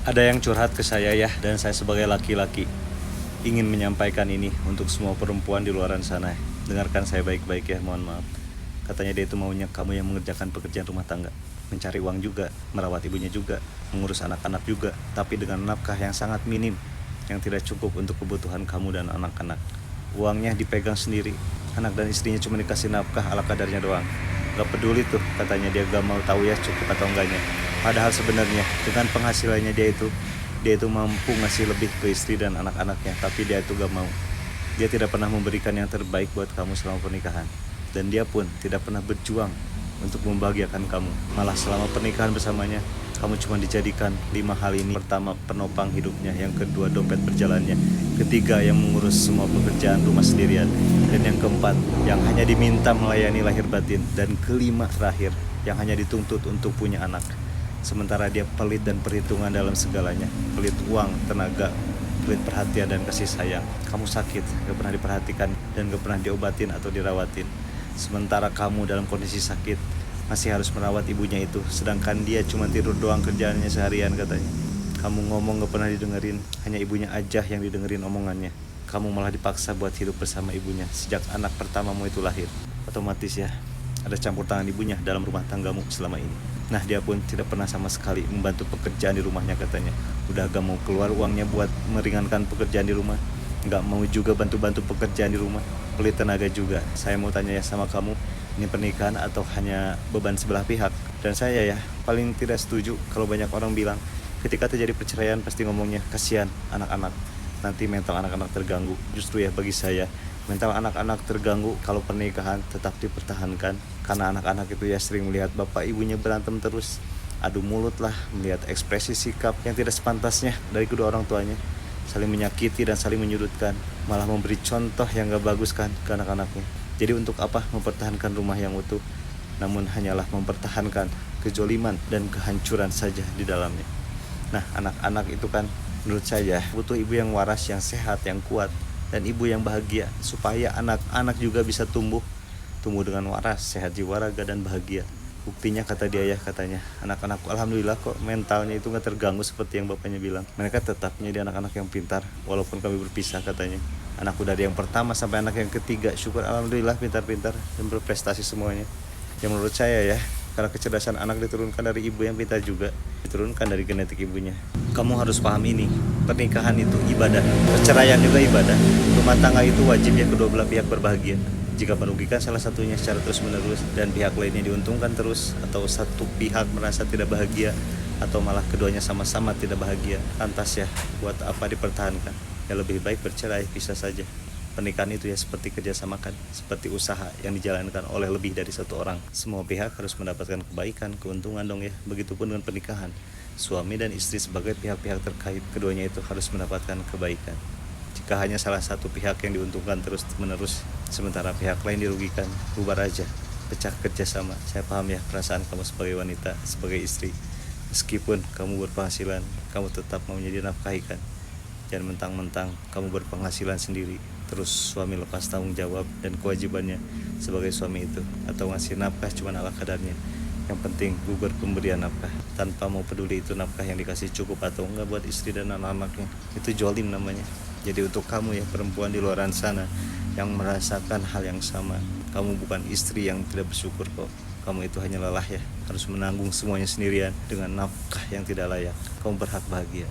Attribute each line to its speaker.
Speaker 1: Ada yang curhat ke saya ya, dan saya sebagai laki-laki ingin menyampaikan ini untuk semua perempuan di luaran sana. Dengarkan saya baik-baik ya, mohon maaf. Katanya dia itu maunya kamu yang mengerjakan pekerjaan rumah tangga, mencari uang juga, merawat ibunya juga, mengurus anak-anak juga, tapi dengan nafkah yang sangat minim, yang tidak cukup untuk kebutuhan kamu dan anak-anak. Uangnya dipegang sendiri, anak dan istrinya cuma dikasih nafkah ala kadarnya doang. Gak peduli tuh, katanya dia gak mau tahu ya cukup atau enggaknya. Padahal sebenarnya dengan penghasilannya dia itu mampu ngasih lebih ke istri dan anak-anaknya, tapi dia itu gak mau. Dia tidak pernah memberikan yang terbaik buat kamu selama pernikahan. Dan dia pun tidak pernah berjuang untuk membahagiakan kamu. Malah selama pernikahan bersamanya, kamu cuma dijadikan 5 hal ini. Pertama, penopang hidupnya. Yang kedua, dompet berjalannya. Ketiga, yang mengurus semua pekerjaan rumah sendirian. Dan yang keempat, yang hanya diminta melayani lahir batin. Dan kelima terakhir, yang hanya dituntut untuk punya anak. Sementara dia pelit dan perhitungan dalam segalanya. Pelit uang, tenaga, pelit perhatian dan kasih sayang. Kamu sakit, gak pernah diperhatikan dan gak pernah diobatin atau dirawatin. Sementara kamu dalam kondisi sakit masih harus merawat ibunya itu, sedangkan dia cuma tidur doang kerjaannya seharian katanya. Kamu ngomong gak pernah didengerin, hanya ibunya aja yang didengerin omongannya. Kamu malah dipaksa buat hidup bersama ibunya sejak anak pertamamu itu lahir. Otomatis ya, ada campur tangan ibunya dalam rumah tanggamu selama ini. Nah, dia pun tidak pernah sama sekali membantu pekerjaan di rumahnya katanya. Udah gak mau keluar uangnya buat meringankan pekerjaan di rumah, gak mau juga bantu-bantu pekerjaan di rumah, pelit tenaga juga. Saya mau tanya ya sama kamu, ini pernikahan atau hanya beban sebelah pihak? Dan saya ya paling tidak setuju kalau banyak orang bilang ketika terjadi perceraian pasti ngomongnya kasihan anak-anak, nanti mental anak-anak terganggu. Justru ya bagi saya, mental anak-anak terganggu kalau pernikahan tetap dipertahankan, karena anak-anak itu ya sering melihat bapak ibunya berantem terus, adu mulut lah, melihat ekspresi sikap yang tidak sepantasnya dari kedua orang tuanya, saling menyakiti dan saling menyudutkan, malah memberi contoh yang gak bagus kan ke anak-anaknya. Jadi untuk apa mempertahankan rumah yang utuh, namun hanyalah mempertahankan kejoliman dan kehancuran saja di dalamnya. Nah, anak-anak itu kan menurut saya butuh ibu yang waras, yang sehat, yang kuat, dan ibu yang bahagia, supaya anak-anak juga bisa tumbuh dengan waras, sehat jiwa raga dan bahagia. Buktinya kata dia ya, katanya anak-anakku alhamdulillah kok mentalnya itu gak terganggu seperti yang bapaknya bilang. Mereka tetap menjadi anak-anak yang pintar walaupun kami berpisah katanya. Anakku dari yang pertama sampai anak yang ketiga, syukur alhamdulillah pintar-pintar dan berprestasi semuanya. Yang menurut saya ya, karena kecerdasan anak diturunkan dari ibu yang pintar juga, diturunkan dari genetik ibunya. Kamu harus paham ini, pernikahan itu ibadah, perceraian juga ibadah. Rumah tangga itu wajib ya kedua belah pihak berbahagia. Jika merugikan salah satunya secara terus-menerus dan pihak lainnya diuntungkan terus, atau satu pihak merasa tidak bahagia, atau malah keduanya sama-sama tidak bahagia, lantas ya buat apa dipertahankan? Ya lebih baik bercerai, pisah saja. Pernikahan itu ya seperti kerjasama kan, seperti usaha yang dijalankan oleh lebih dari satu orang. Semua pihak harus mendapatkan kebaikan, keuntungan dong ya. Begitupun dengan pernikahan, suami dan istri sebagai pihak-pihak terkait, keduanya itu harus mendapatkan kebaikan. Jika hanya salah satu pihak yang diuntungkan terus-menerus, sementara pihak lain dirugikan, bubar aja, pecah kerjasama. Saya paham ya perasaan kamu sebagai wanita, sebagai istri. Meskipun kamu berpenghasilan, kamu tetap mau menjadi nafkahikan. Jangan mentang-mentang kamu berpenghasilan sendiri, terus suami lepas tanggung jawab dan kewajibannya sebagai suami itu, atau ngasih nafkah cuma ala kadarnya. Yang penting gugur pemberian nafkah, tanpa mau peduli itu nafkah yang dikasih cukup atau enggak buat istri dan anak-anaknya. Itu jolim namanya. Jadi untuk kamu ya perempuan di luar sana yang merasakan hal yang sama, kamu bukan istri yang tidak bersyukur kok. Kamu itu hanya lelah ya, harus menanggung semuanya sendirian dengan nafkah yang tidak layak. Kamu berhak bahagia.